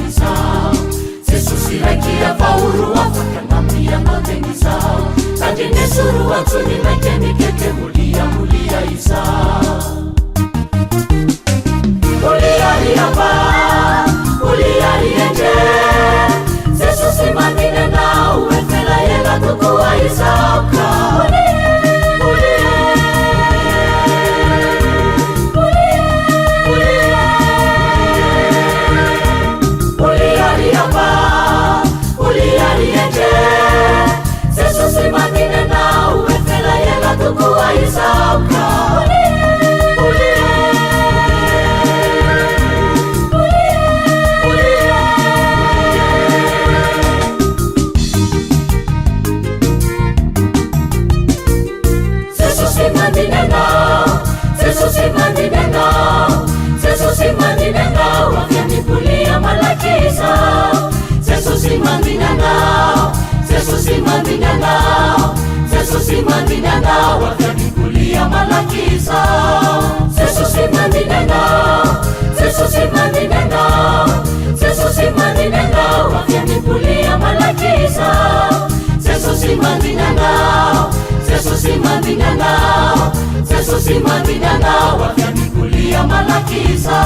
tenisa Jesús irakia fauru wafakanami ando tenisa Tandine suru watuni maikeni keke mulia isa Muliari hapa, muliari ende Jesús imandine na uwefela yela tukuwa isauka Jesús imandinanga wakiamikulia malakisa Jesús imandinanga wakiamikulia malakisa Jesús imandinanga wakiamikulia malakisa Jesús imandinanga wakiamikulia malakisa